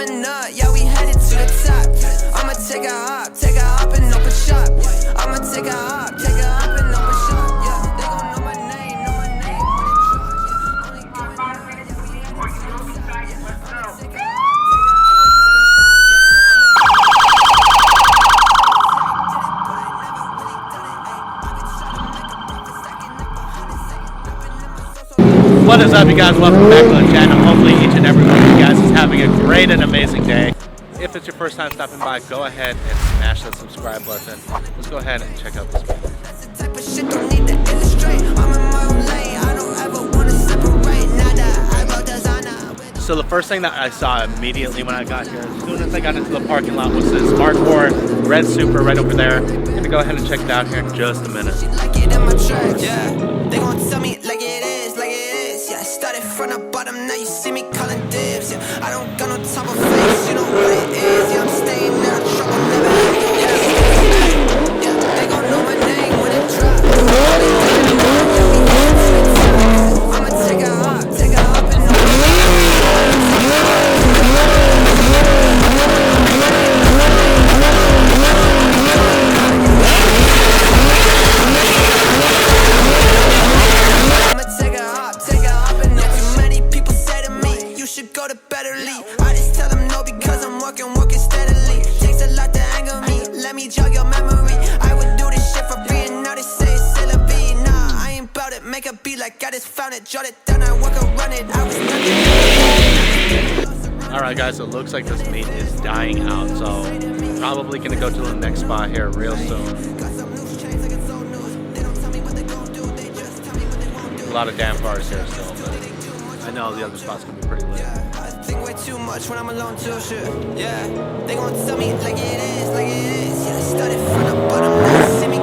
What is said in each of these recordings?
going up, yeah, we headed to the top. I'ma take a hop and open shop. I'ma take a hop and open shop. Yeah, they gon' know my name when it drop. Only going up, yeah, we headed to the top. I'ma take a hop and open shop. What is up, you guys? Welcome back to the channel. Hopefully each and every one of you guys is having a great and amazing day. If it's your first time stopping by, go ahead and smash that subscribe button. Let's go ahead and check out this video. So the first thing that I saw immediately when I got here, as soon as I got into the parking lot, was this Mark IV Red Supra right over there. I'm gonna go ahead and check it out here in just a minute. They gon' tell me like it is, yeah. I started from the bottom, now you see me calling dibs, yeah. I don't got no type of face, you know what it is, yeah. I'm staying out of trouble, never hate, yeah. They gon' know my name when it drops. I'ma take a hop and go to better league. I just tell them no because I'm working steadily. Takes a lot to anger me, let me jog your memory. I would do this shit for being, now they say it's syllabi. Nah, I ain't bout it, make a beat like I just found it. Jot it down, I work around it, I was Alright guys, it looks like this meat is dying out, so probably gonna go to the next spot here real soon. A lot of damn cars here still, but I know the other spot's gonna be pretty lit. I think way too much when I'm alone too, shit. Yeah, they gon' tell me like it is, yeah. I started from the bottom, now you see me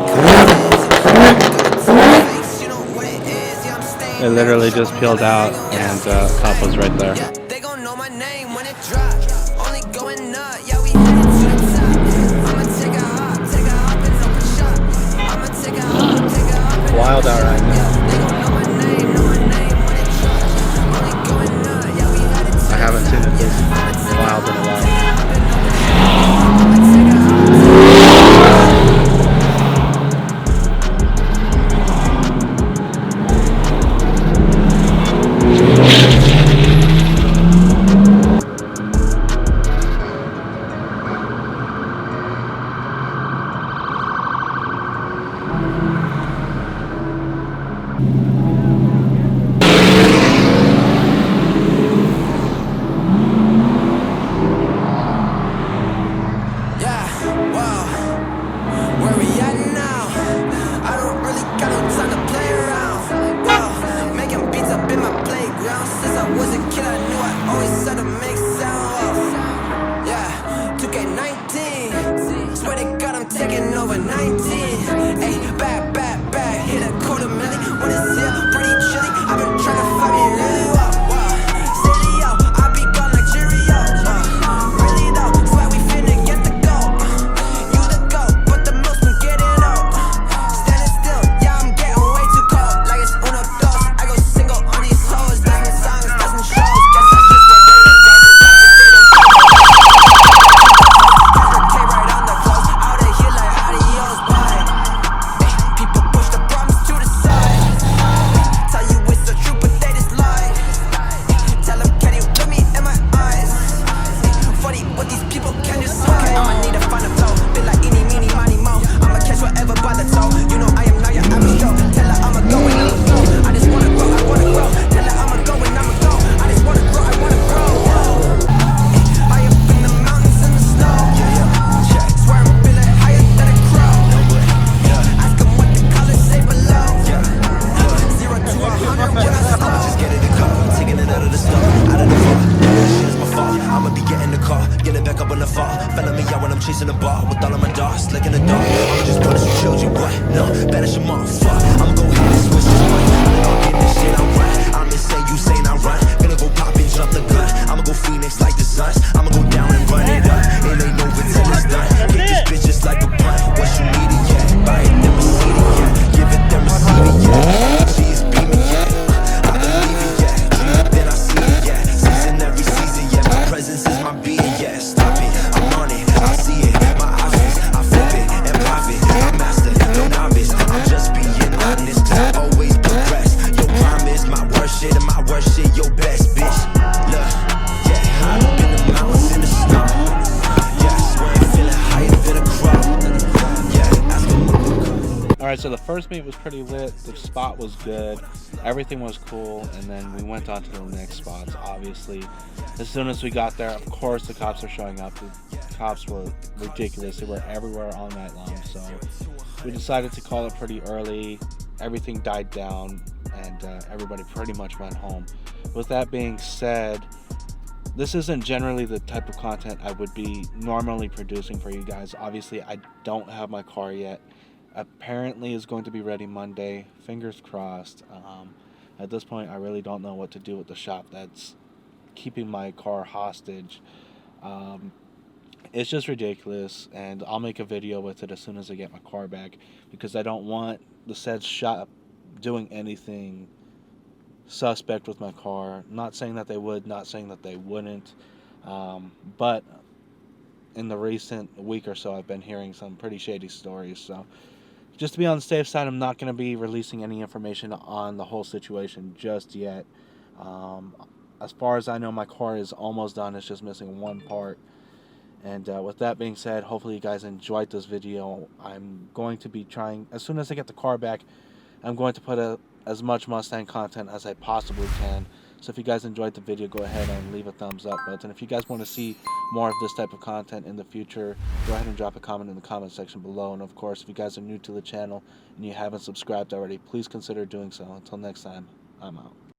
It literally just peeled out and cop was right there. Yeah, they gon' know my name when it drops. Only going up, yeah, we headed to the top. I'ma take a hop and open shop. I'ma take a hop. Wild out right now. I haven't seen it this wild in a while. so the first meet was pretty lit. The spot was good. Everything was cool. And then we went on to the next spots. Obviously, as soon as we got there, of course, the cops are showing up. The cops were ridiculous. They were everywhere all night long. So we decided to call it pretty early. Everything died down, and everybody pretty much went home. With that being said, this isn't generally the type of content I would be normally producing for you guys. Obviously, I don't have my car yet. Apparently, it's going to be ready Monday. Fingers crossed. At this point, I really don't know what to do with the shop that's keeping my car hostage. It's just ridiculous, and I'll make a video with it as soon as I get my car back, because I don't want the said shop doing anything suspect with my car. Not saying that they would, not saying that they wouldn't, but in the recent week or so I've been hearing some pretty shady stories. So just to be on the safe side, I'm not going to be releasing any information on the whole situation just yet. As far as I know, my car is almost done. It's just missing one part. And with that being said, hopefully you guys enjoyed this video. I'm going to be trying, as soon as I get the car back, I'm going to put as much Mustang content as I possibly can. So if you guys enjoyed the video, go ahead and leave a thumbs up button. If you guys want to see more of this type of content in the future, go ahead and drop a comment in the comment section below. And of course, if you guys are new to the channel and you haven't subscribed already, please consider doing so. Until next time, I'm out.